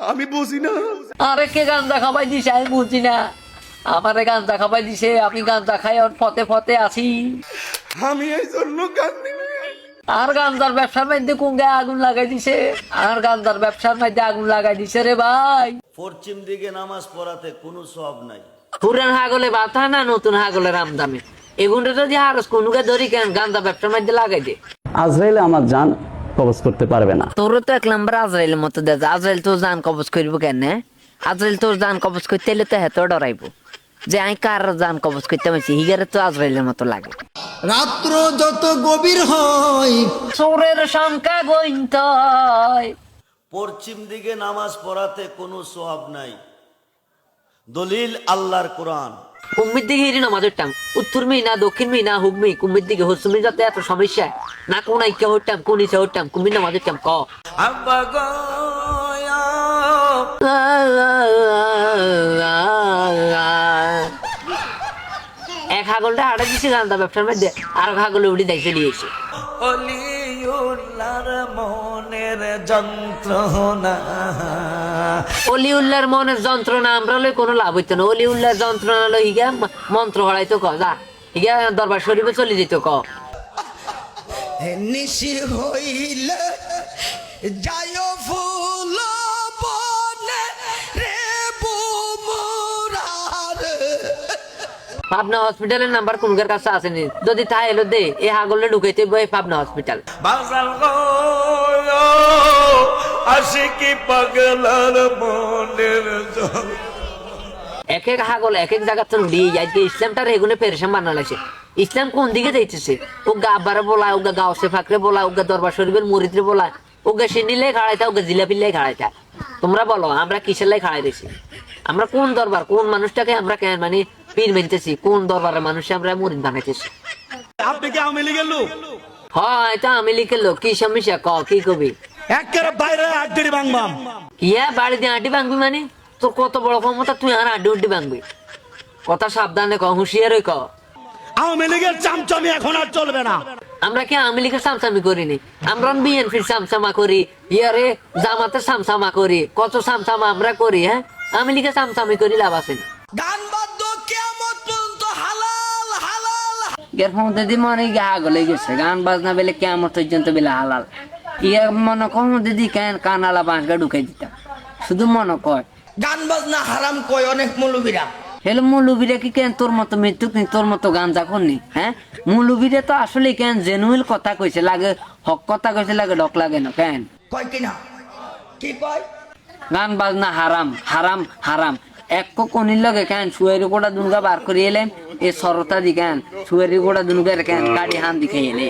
আমি বুঝি না। আরে কে গাঞ্জা খাবাই দিছে আমি বুঝি না। আমারে গাঞ্জা খাবাই দিছে, আমি গাঞ্জা খাই আর পথে পথে আছি। আমি এই জন্য কান্দি। আর গাঞ্জার ব্যবসার মধ্যে কোন গায়ে আগুন লাগাই দিছে, আর গাঞ্জার ব্যবসার মধ্যে আগুন লাগাই দিছে রে ভাই। পশ্চিম দিকে নামাজ পড়াতে কোনো সব নাই। পুরান হাগলে বাতা না নতুন হাগলের আমদামে, এগুনটা যদি আর কোনুকে ধরি কেন গাঞ্জা ব্যবসার মধ্যে লাগাই দে। আজরাইল আমার জান কবজ করতে পারবে না। তোরও তো এক নম্বর আজরাইলের মতো দেয়। আজরাইল তোর জান কবজ করবো কেন? আজরাইল তোর জান কবজ করতে এলে তো হেতো ডরাইবো যে আমি কার জান কবজ করতে পারছি। হিগারে তো আজরাইলের মতো লাগে। রাত্র যত গভীর হয় চোরের সংখ্যা গণিত হয়। পশ্চিম দিকে নামাজ পড়াতে কোনো সব নাই। দলিল আল্লাহর কোরআন। কুম্মির দিকে হিরি নামাজ হইতাম, উত্তর মি না দক্ষিণ মি না হুগমি, কুম্মির দিকে হসুমি যাতে এত সমস্যা না কোন আইকা হইতাম কোন ইচ্ছা হইতাম কুম্মির নামাজ হইতাম ক এক হাগলটা আড়া দিছে গান্দা ব্যবসার মধ্যে, আর হাগলে উড়ি দাই চলে এসে মনের যন্ত্রণা। অলিউল্লাহর মনের যন্ত্রণা আমরা লই কোনো লাভ হইতো না। অলিউল্লাহর যন্ত্রণা লই হিগা মন্ত্র হড়াইতো ক যা হিগা দরবার শরীফে চলে যেত ক। নিশি হইলে যায় ফুল বনে রে বুমরার। পাবনা হসপিটালের নাম্বার কোনকার কাছে আসেনি, যদি তা এলো দে এ হাগলে ঢুকাইতে বই পাবনা হসপিটাল। বাজার আশিকি পাগলার মনের এক এক হাগল এক এক জায়গা তো উড়িয়ে যায়। ইসলামটার এগুলো পেরেশান বানালাইছে। ইসলাম কোন দিকে যাইতেছে? ওগা আব্বারে বলায়, ওগা গাউসে ফাকরে বলায়, ওগা দরবার শরীফের মুরিদরে বলায়, ওগা সিন্নিলে খাড়াইতা, ওগা জিলাপিলে খাড়াইতা। তোমরা বলো আমরা কিসের লাই খাড়াই দিছি? আমরা কোন দরবার কোন মানুষটাকে আমরা কেন মানে পীর মানতেছি? কোন দরবারের মানুষ আমরা মুরিদ বানাইতেছি? আপনি কি আওয়ামী লীগের লোক? হয় এটা আমি লিখে লোক কি সমস্যা ক কি কবি? একেবারে বাইরে আড্ডি ভাঙবাম। ইয়া বাড়ি দিয়ে আঁটি ভাঙবি মানে তোর কত বড় ক্ষমতা, তুই আর আড্ডি উড্ডি ভাঙবি? কথা সাবধানে ক, হুঁশিয়ারই ক। আওয়ামী লীগের চামচামি এখন আর চলবে না। আমরা কি আওয়ামী লীগের সামসামি করিনি? আমরা বিএনপির সামসামা করি, ইয়ারে জামাতের সামসামা করি, কত সামসামা আমরা করি। হ্যাঁ আওয়ামী লীগের সামসামি করি লাভ আছে না। গান বাদ্য কিয়ামত পর্যন্ত হালাল হালাল। এর মধ্যে দিয়ে মনে গা গলে গেছে গান বাজনা বেলে কেমন পর্যন্ত বেলে হালাল। ইয়া মনে কর মধ্যে দিয়ে কেন কানালা বাঁশগা ঢুকাই দিতাম শুধু মনে কয়। গান বাজনা হারাম কয় অনেক মৌলবীরা। হেলো মৌলবীরা কি কেন তোর মতো মৃত্যু তোর মতো গাঞ্জা করনি? হ্যাঁ মৌলবীরা তো আসলে কেন জেনুইল কথা কইছে, লাগে হক কথা কইছে, লাগে ডক লাগে না কেন কয় কিনা কি কয়? গান বাজনা হারাম হারাম হারাম। এক কোনির লগে কেন সুয়ের গোড়া দুর্গা বার করে এলেন এ সরতা দি কেন সুয়ের গোড়া দুর্গা কেন গাড়ি হান দিকে এলে